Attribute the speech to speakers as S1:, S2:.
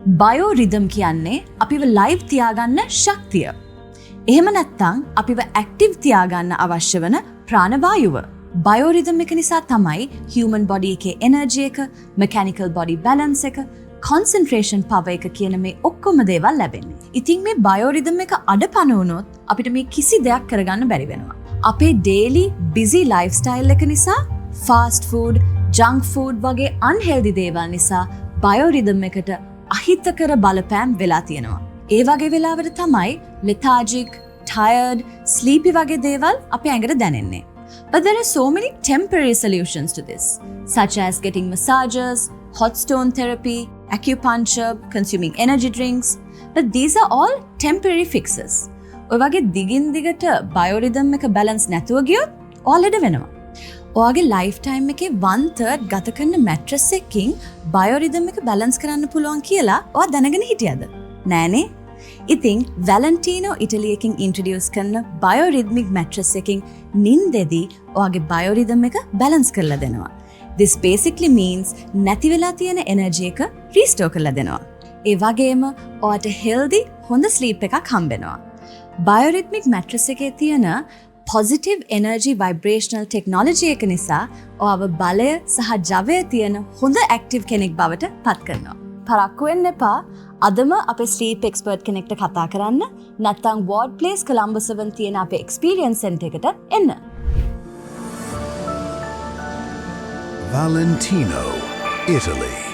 S1: බයෝරිදම් කියන්නේ අපිව ලයිව් තියාගන්න ශක්තිය. එහෙම නැත්තං අපිව ඇක්ටිව් තියාගන්න අවශ්‍ය වන ප්‍රාණවායුව. බයෝරිදම් එක නිසා තමයි හියුමන් බොඩි එකේ එනර්ජි එක, මෙකැනිකල් බොඩි බැලන්ස් එක, කොන්සන්ට්‍රේෂන් පවර් එක කියන මේ ඔක්කොම දේවල් ලැබෙන්නේ. ඉතින් මේ බයෝරිදම් එක අඩපණ වුණොත් අපිට මේ කිසි දෙයක් කරගන්න බැරි වෙනවා. අපේ ඩේලි බිසි ලයිෆ් ස්ටයිල් එක නිසා ෆාස්ට් ෆුඩ්, ජංක් ෆුඩ් වගේ අන්හෙල්දි දේවල් නිසා බයෝරිදම් එකට අහිතකර බලපෑම් වෙලා තියෙනවා. ඒ වගේ වෙලාවට තමයි lethargic, tired, sleepy වගේ දේවල් අපේ ඇඟට දැනෙන්නේ. But there are so many temporary solutions to this, such as getting massages, hot stone therapy, acupuncture, consuming energy drinks. But these are all temporary fixes. ඔය වගේ දිගින් දිගට බයෝරිදම් එක බැලන්ස් නැතුව ගියොත් ඔයාලට වෙනවා. ඔයාගේ ලයිෆ් ටයිම් එකේ 1/3 ගත කරන මැට්‍රස් එකකින් බයෝරිදම් එක බැලන්ස් කරන්න පුළුවන් කියලා ඔයා දැනගෙන හිටියද? නෑනේ. ඉතින් වැලන්ටීනෝ ඉටලියකින් ඉන්ට්‍රොඩියුස් කරන බයෝරිද්මික් මැට්‍රස් එකකින් නින්දෙදී ඔයාගේ බයෝරිදම් එක බැලන්ස් කරලා දෙනවා. This basically means නැති වෙලා තියෙන එනර්ජි එක රීස්ටෝර් කරලා දෙනවා. ඒ වගේම ඔයාට healthy හොඳ ස්ලීප් එකක් හම්බෙනවා. බයෝරිද්මික් මැට්‍රස් එකේ තියෙන positive energy vibrational technology එක නිසා ඔයාව බලය සහ ජවය තියෙන හොඳ ඇක්ටිව් කෙනෙක් බවට පත් කරනවා. පරක්කු වෙන්න එපා. අදම අපේ ස්ලීප් එක්ස්පර්ට් කෙනෙක්ට කතා කරන්න, නැත්නම් වෝඩ් ප්ලේස් කොලම්බස් වල තියෙන අපේ එක්ස්පීරියන්ස් සෙන්ටර් එකට එන්න.
S2: Valentino, Italy.